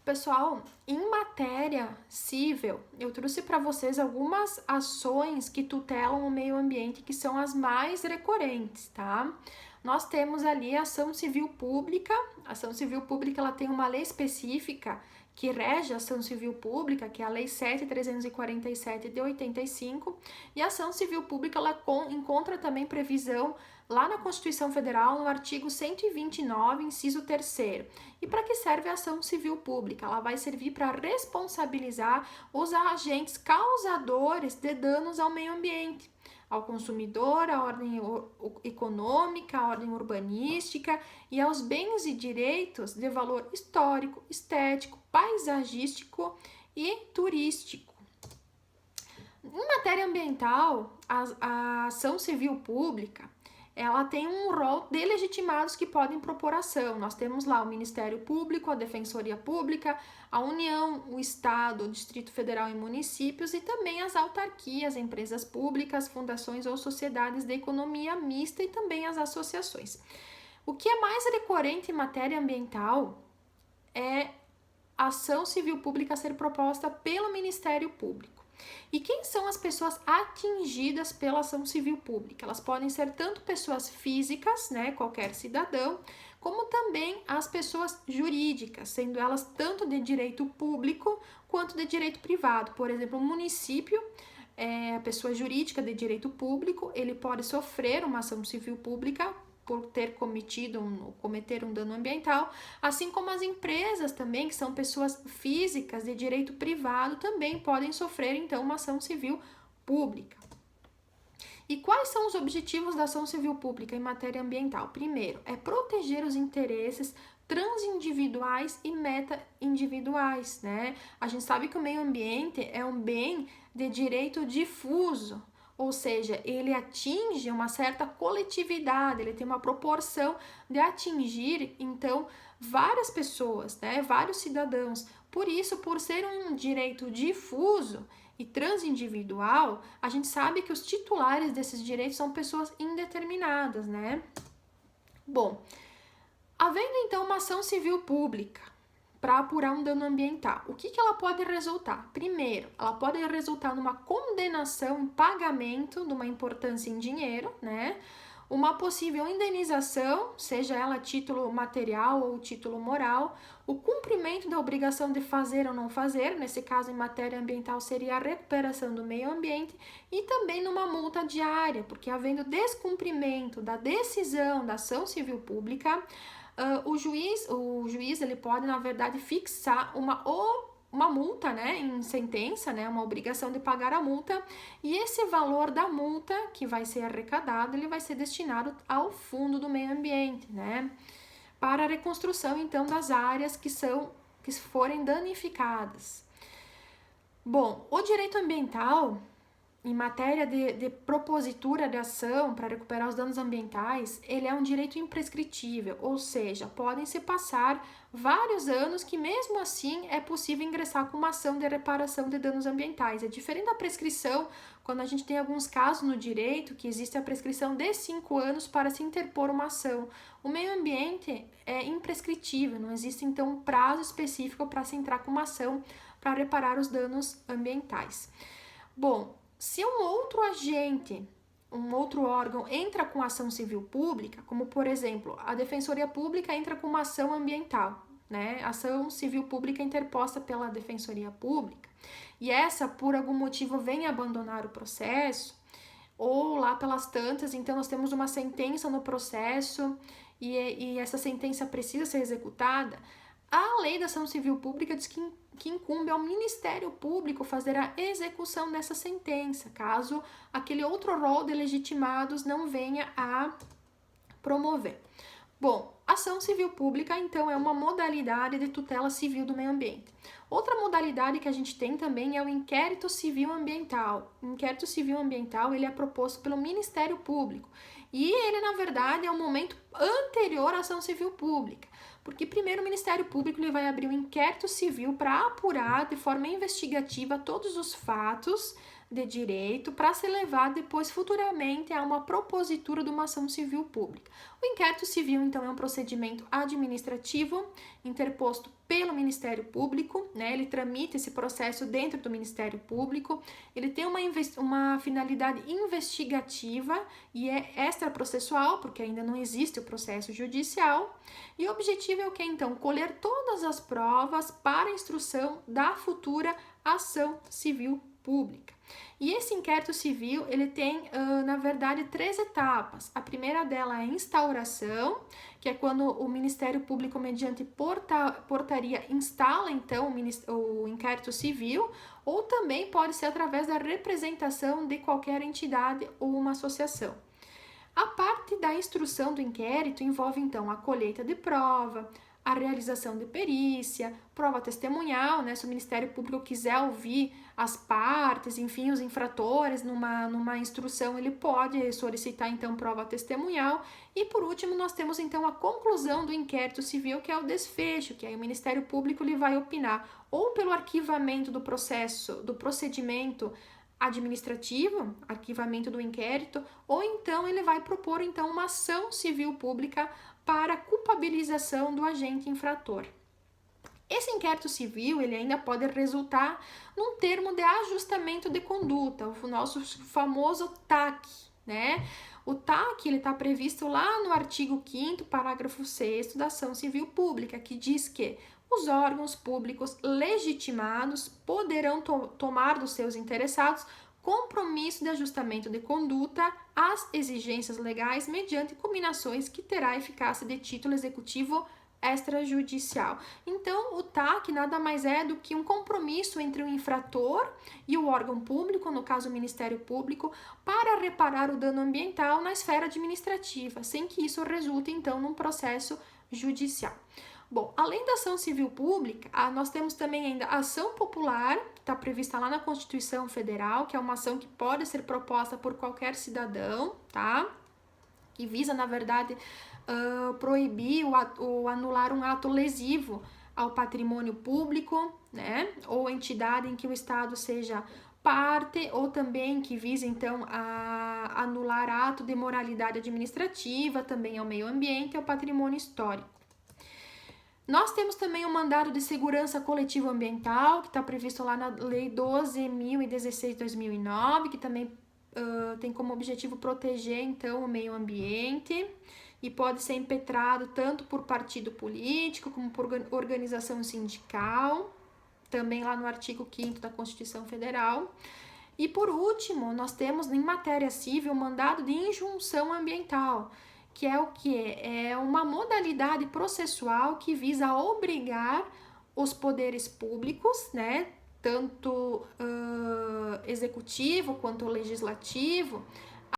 Pessoal, em matéria civil, eu trouxe para vocês algumas ações que tutelam o meio ambiente que são as mais recorrentes, tá? Nós temos ali a ação civil pública. A ação civil pública ela tem uma lei específica que rege a ação civil pública, que é a Lei 7.347 de 85, e a ação civil pública ela encontra também previsão lá na Constituição Federal, no artigo 129, inciso 3º. E para que serve a ação civil pública? Ela vai servir para responsabilizar os agentes causadores de danos ao meio ambiente, ao consumidor, à ordem econômica, à ordem urbanística e aos bens e direitos de valor histórico, estético, paisagístico e turístico. Em matéria ambiental, a ação civil pública ela tem um rol de legitimados que podem propor ação. Nós temos lá o Ministério Público, a Defensoria Pública, a União, o Estado, o Distrito Federal e municípios e também as autarquias, empresas públicas, fundações ou sociedades de economia mista e também as associações. O que é mais recorrente em matéria ambiental é a ação civil pública ser proposta pelo Ministério Público. E quem são as pessoas atingidas pela ação civil pública? Elas podem ser tanto pessoas físicas, né, qualquer cidadão, como também as pessoas jurídicas, sendo elas tanto de direito público quanto de direito privado. Por exemplo, o município, a pessoa jurídica de direito público, ele pode sofrer uma ação civil pública por ter cometer um dano ambiental, assim como as empresas também, que são pessoas físicas de direito privado, também podem sofrer, então, uma ação civil pública. E quais são os objetivos da ação civil pública em matéria ambiental? Primeiro, é proteger os interesses transindividuais e meta-individuais, né? A gente sabe que o meio ambiente é um bem de direito difuso, ou seja, ele atinge uma certa coletividade, ele tem uma proporção de atingir, então, várias pessoas, né, vários cidadãos. Por isso, por ser um direito difuso e transindividual, a gente sabe que os titulares desses direitos são pessoas indeterminadas, né? Bom, havendo então uma ação civil pública para apurar um dano ambiental, o que ela pode resultar? Primeiro, ela pode resultar numa condenação em pagamento de uma importância em dinheiro, né? Uma possível indenização, seja ela título material ou título moral, o cumprimento da obrigação de fazer ou não fazer, nesse caso em matéria ambiental seria a recuperação do meio ambiente, e também numa multa diária, porque havendo descumprimento da decisão da ação civil pública, o juiz ele pode, na verdade, fixar uma multa, né, em sentença, né, uma obrigação de pagar a multa, e esse valor da multa que vai ser arrecadado, ele vai ser destinado ao fundo do meio ambiente, né, para a reconstrução, então, das áreas que forem danificadas. Bom, o direito ambiental, em matéria de propositura de ação para recuperar os danos ambientais, ele é um direito imprescritível, ou seja, podem se passar vários anos que mesmo assim é possível ingressar com uma ação de reparação de danos ambientais. É diferente da prescrição, quando a gente tem alguns casos no direito que existe a prescrição de 5 anos para se interpor uma ação. O meio ambiente é imprescritível, não existe então um prazo específico para se entrar com uma ação para reparar os danos ambientais. Bom, se um outro agente, um outro órgão entra com ação civil pública, como por exemplo, a Defensoria Pública entra com uma ação ambiental, né? Ação civil pública interposta pela Defensoria Pública, e essa por algum motivo vem abandonar o processo, ou lá pelas tantas, então nós temos uma sentença no processo e essa sentença precisa ser executada. A lei da ação civil pública diz que incumbe ao Ministério Público fazer a execução dessa sentença, caso aquele outro rol de legitimados não venha a promover. Bom, ação civil pública, então, é uma modalidade de tutela civil do meio ambiente. Outra modalidade que a gente tem também é o inquérito civil ambiental. O inquérito civil ambiental, ele é proposto pelo Ministério Público. E ele, na verdade, é um momento anterior à ação civil pública. Porque primeiro o Ministério Público ele vai abrir um inquérito civil para apurar de forma investigativa todos os fatos de direito para se levar depois futuramente a uma propositura de uma ação civil pública. O inquérito civil, então, é um procedimento administrativo interposto pelo Ministério Público, né? Ele tramita esse processo dentro do Ministério Público, ele tem uma finalidade investigativa e é extraprocessual, porque ainda não existe o processo judicial, e o objetivo é o que, então? Colher todas as provas para a instrução da futura ação civil pública. E esse inquérito civil, ele tem, na verdade, 3 etapas. A primeira dela é a instauração, que é quando o Ministério Público, mediante portaria, instala, então, o inquérito civil, ou também pode ser através da representação de qualquer entidade ou uma associação. A parte da instrução do inquérito envolve, então, a colheita de prova, a realização de perícia, prova testemunhal, né? Se o Ministério Público quiser ouvir as partes, enfim, os infratores numa instrução, ele pode solicitar, então, prova testemunhal. E, por último, nós temos, então, a conclusão do inquérito civil, que é o desfecho, que aí o Ministério Público ele vai opinar ou pelo arquivamento do procedimento administrativo, arquivamento do inquérito, ou então ele vai propor, então, uma ação civil pública para culpabilização do agente infrator. Esse inquérito civil, ele ainda pode resultar num termo de ajustamento de conduta, o nosso famoso TAC, né? O TAC, ele está previsto lá no artigo 5º, parágrafo 6º da ação civil pública, que diz que os órgãos públicos legitimados poderão tomar dos seus interessados compromisso de ajustamento de conduta às exigências legais mediante combinações que terá eficácia de título executivo extrajudicial. Então, o TAC nada mais é do que um compromisso entre o infrator e o órgão público, no caso o Ministério Público, para reparar o dano ambiental na esfera administrativa, sem que isso resulte, então, num processo judicial. Bom, além da ação civil pública, nós temos também ainda a ação popular, que está prevista lá na Constituição Federal, que é uma ação que pode ser proposta por qualquer cidadão, tá? Que visa, na verdade, proibir ou anular um ato lesivo ao patrimônio público, né? Ou entidade em que o Estado seja parte, ou também que visa, então, a anular ato de moralidade administrativa, também ao meio ambiente e ao patrimônio histórico. Nós temos também o mandado de segurança coletiva ambiental, que está previsto lá na Lei 12.016 de 2009, que também tem como objetivo proteger, então, o meio ambiente e pode ser impetrado tanto por partido político como por organização sindical, também lá no artigo 5º da Constituição Federal. E, por último, nós temos em matéria civil o mandado de injunção ambiental, que é o que? É uma modalidade processual que visa obrigar os poderes públicos, né, tanto executivo quanto legislativo,